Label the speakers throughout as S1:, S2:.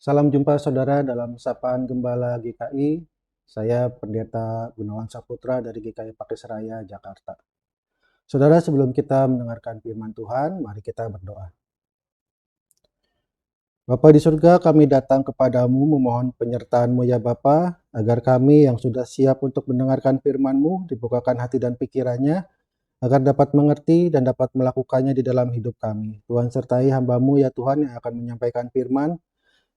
S1: Salam jumpa saudara dalam Sapaan Gembala GKI. Saya Pendeta Gunawan Saputra dari GKI Pakisraya, Jakarta. Saudara, sebelum kita mendengarkan firman Tuhan, mari kita berdoa. Bapa di surga, kami datang kepadamu memohon penyertaan-Mu ya Bapa, agar kami yang sudah siap untuk mendengarkan firman-Mu dibukakan hati dan pikirannya, agar dapat mengerti dan dapat melakukannya di dalam hidup kami. Tuhan sertai hamba-Mu ya Tuhan yang akan menyampaikan firman,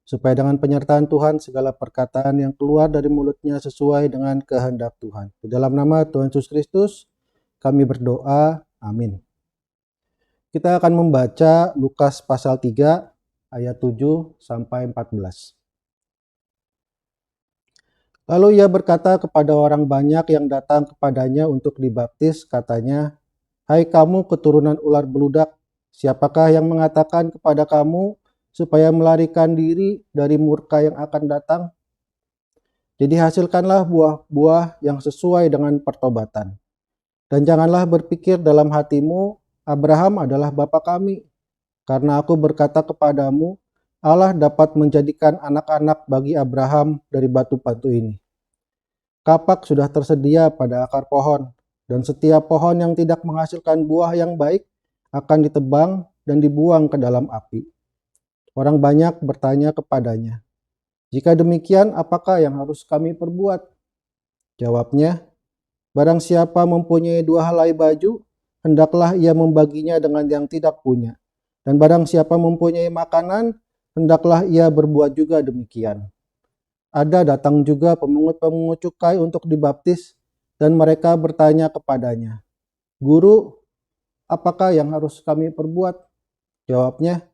S1: supaya dengan penyertaan Tuhan segala perkataan yang keluar dari mulutnya sesuai dengan kehendak Tuhan. Di dalam nama Tuhan Yesus Kristus kami berdoa, amin. Kita akan membaca Lukas pasal 3 ayat 7 sampai 14. Lalu ia berkata kepada orang banyak yang datang kepadanya untuk dibaptis, katanya, "Hai kamu keturunan ular beludak, siapakah yang mengatakan kepada kamu supaya melarikan diri dari murka yang akan datang? Jadi hasilkanlah buah-buah yang sesuai dengan pertobatan. Dan janganlah berpikir dalam hatimu, Abraham adalah bapa kami. Karena aku berkata kepadamu, Allah dapat menjadikan anak-anak bagi Abraham dari batu-batu ini. Kapak sudah tersedia pada akar pohon, dan setiap pohon yang tidak menghasilkan buah yang baik akan ditebang dan dibuang ke dalam api." Orang banyak bertanya kepadanya, "Jika demikian, apakah yang harus kami perbuat?" Jawabnya, "Barang siapa mempunyai 2 helai baju, hendaklah ia membaginya dengan yang tidak punya. Dan barang siapa mempunyai makanan, hendaklah ia berbuat juga demikian." Ada datang juga pemungut-pemungut cukai untuk dibaptis, dan mereka bertanya kepadanya, "Guru, apakah yang harus kami perbuat?" Jawabnya,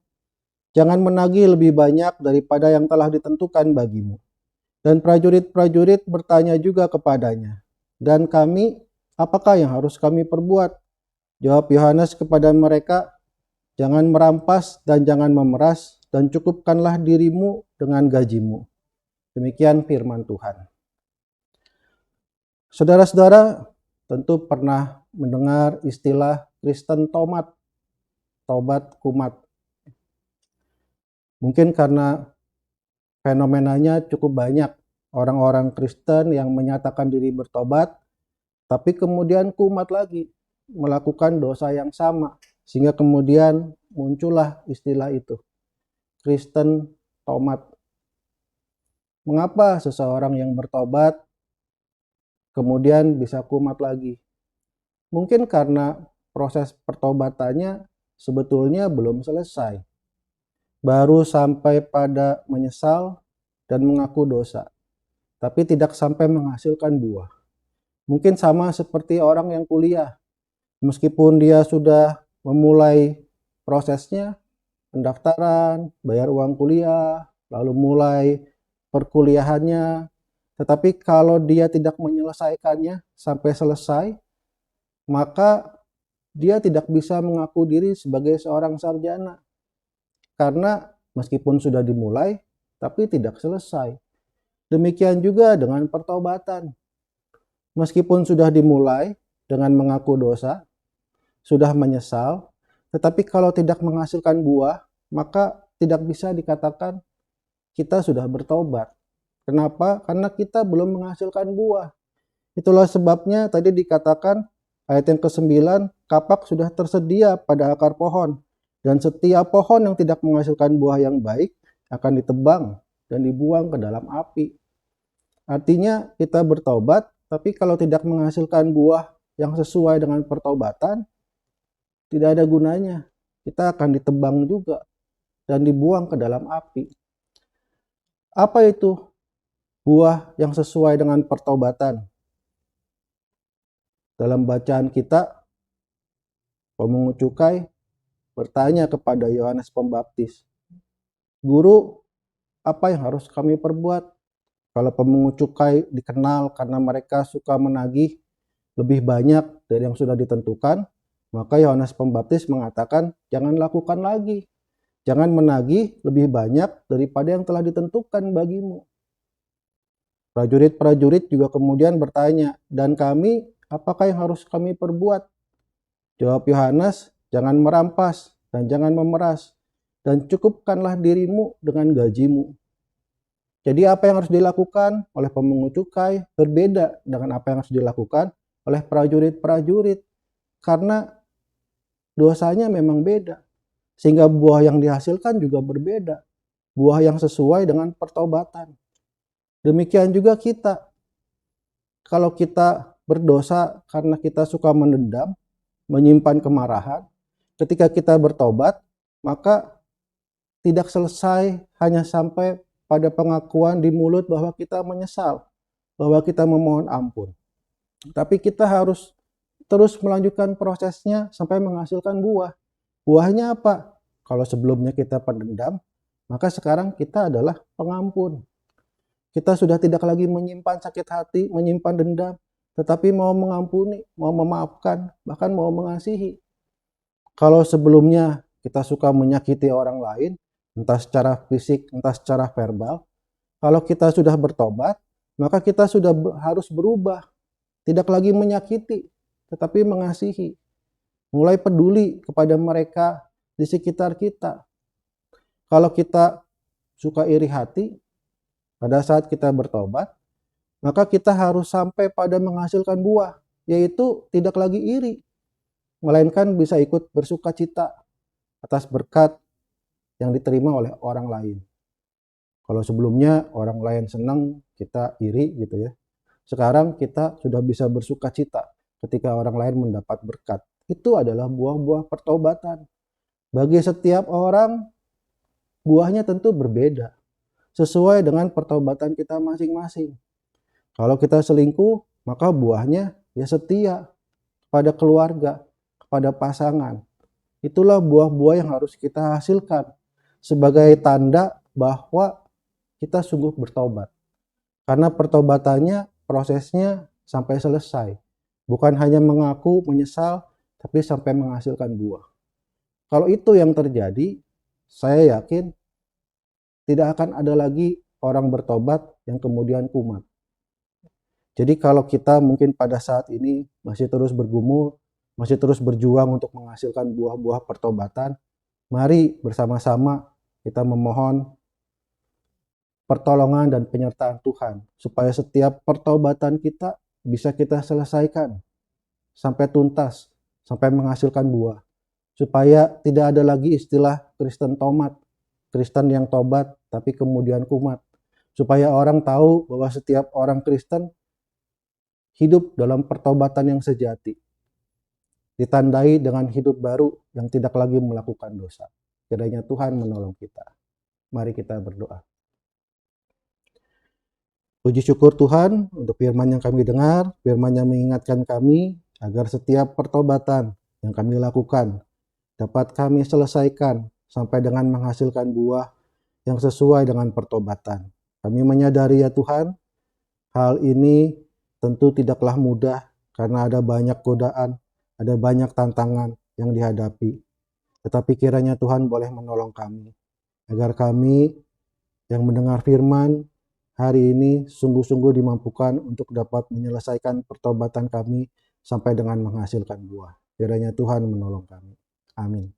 S1: "Jangan menagih lebih banyak daripada yang telah ditentukan bagimu." Dan prajurit-prajurit bertanya juga kepadanya, "Dan kami, apakah yang harus kami perbuat?" Jawab Yohanes kepada mereka, "Jangan merampas dan jangan memeras, dan cukupkanlah dirimu dengan gajimu." Demikian firman Tuhan. Saudara-saudara tentu pernah mendengar istilah Kristen tomat, tobat kumat. Mungkin karena fenomenanya cukup banyak orang-orang Kristen yang menyatakan diri bertobat, tapi kemudian kumat lagi melakukan dosa yang sama, sehingga kemudian muncullah istilah itu, Kristen tomat. Mengapa seseorang yang bertobat kemudian bisa kumat lagi? Mungkin karena proses pertobatannya sebetulnya belum selesai. Baru sampai pada menyesal dan mengaku dosa, tapi tidak sampai menghasilkan buah. Mungkin sama seperti orang yang kuliah. Meskipun dia sudah memulai prosesnya, pendaftaran, bayar uang kuliah, lalu mulai perkuliahannya, tetapi kalau dia tidak menyelesaikannya sampai selesai, maka dia tidak bisa mengaku diri sebagai seorang sarjana. Karena meskipun sudah dimulai, tapi tidak selesai. Demikian juga dengan pertobatan. Meskipun sudah dimulai dengan mengaku dosa, sudah menyesal, tetapi kalau tidak menghasilkan buah, maka tidak bisa dikatakan kita sudah bertobat. Kenapa? Karena kita belum menghasilkan buah. Itulah sebabnya tadi dikatakan ayat yang ke-9, kapak sudah tersedia pada akar pohon, dan setiap pohon yang tidak menghasilkan buah yang baik akan ditebang dan dibuang ke dalam api. Artinya kita bertobat, tapi kalau tidak menghasilkan buah yang sesuai dengan pertobatan, tidak ada gunanya. Kita akan ditebang juga dan dibuang ke dalam api. Apa itu buah yang sesuai dengan pertobatan? Dalam bacaan kita, pemungut cukai bertanya kepada Yohanes Pembaptis, "Guru, apa yang harus kami perbuat?" Kalau pemungut cukai dikenal karena mereka suka menagih lebih banyak dari yang sudah ditentukan, maka Yohanes Pembaptis mengatakan, "Jangan lakukan lagi. Jangan menagih lebih banyak daripada yang telah ditentukan bagimu." Prajurit-prajurit juga kemudian bertanya, "Dan kami, apakah yang harus kami perbuat?" Jawab Yohanes, "Jangan merampas dan jangan memeras, dan cukupkanlah dirimu dengan gajimu." Jadi apa yang harus dilakukan oleh pemungut cukai berbeda dengan apa yang harus dilakukan oleh prajurit-prajurit, karena dosanya memang beda. Sehingga buah yang dihasilkan juga berbeda. Buah yang sesuai dengan pertobatan. Demikian juga kita. Kalau kita berdosa karena kita suka mendendam, menyimpan kemarahan, ketika kita bertobat, maka tidak selesai hanya sampai pada pengakuan di mulut bahwa kita menyesal, bahwa kita memohon ampun. Tapi kita harus terus melanjutkan prosesnya sampai menghasilkan buah. Buahnya apa? Kalau sebelumnya kita pendendam, maka sekarang kita adalah pengampun. Kita sudah tidak lagi menyimpan sakit hati, menyimpan dendam, tetapi mau mengampuni, mau memaafkan, bahkan mau mengasihi. Kalau sebelumnya kita suka menyakiti orang lain, entah secara fisik, entah secara verbal, kalau kita sudah bertobat, maka kita sudah harus berubah. Tidak lagi menyakiti, tetapi mengasihi. Mulai peduli kepada mereka di sekitar kita. Kalau kita suka iri hati, pada saat kita bertobat, maka kita harus sampai pada menghasilkan buah, yaitu tidak lagi iri, melainkan bisa ikut bersuka cita atas berkat yang diterima oleh orang lain. Kalau sebelumnya orang lain senang, kita iri gitu ya. Sekarang kita sudah bisa bersuka cita ketika orang lain mendapat berkat. Itu adalah buah-buah pertobatan. Bagi setiap orang, buahnya tentu berbeda, sesuai dengan pertobatan kita masing-masing. Kalau kita selingkuh, maka buahnya ya setia kepada keluarga, kepada pasangan. Itulah buah-buah yang harus kita hasilkan sebagai tanda bahwa kita sungguh bertobat. Karena pertobatannya, prosesnya sampai selesai. Bukan hanya mengaku, menyesal, tapi sampai menghasilkan buah. Kalau itu yang terjadi, saya yakin tidak akan ada lagi orang bertobat yang kemudian kumat. Jadi kalau kita mungkin pada saat ini masih terus bergumul, masih terus berjuang untuk menghasilkan buah-buah pertobatan, mari bersama-sama kita memohon pertolongan dan penyertaan Tuhan, supaya setiap pertobatan kita bisa kita selesaikan sampai tuntas, sampai menghasilkan buah. Supaya tidak ada lagi istilah Kristen tomat, Kristen yang tobat tapi kemudian kumat. Supaya orang tahu bahwa setiap orang Kristen hidup dalam pertobatan yang sejati, ditandai dengan hidup baru yang tidak lagi melakukan dosa. Kiranya Tuhan menolong kita. Mari kita berdoa. Puji syukur Tuhan untuk firman yang kami dengar, firman yang mengingatkan kami agar setiap pertobatan yang kami lakukan dapat kami selesaikan sampai dengan menghasilkan buah yang sesuai dengan pertobatan. Kami menyadari ya Tuhan, hal ini tentu tidaklah mudah karena ada banyak godaan, ada banyak tantangan yang dihadapi. Tetapi kiranya Tuhan boleh menolong kami, agar kami yang mendengar firman hari ini sungguh-sungguh dimampukan untuk dapat menyelesaikan pertobatan kami sampai dengan menghasilkan buah. Kiranya Tuhan menolong kami. Amin.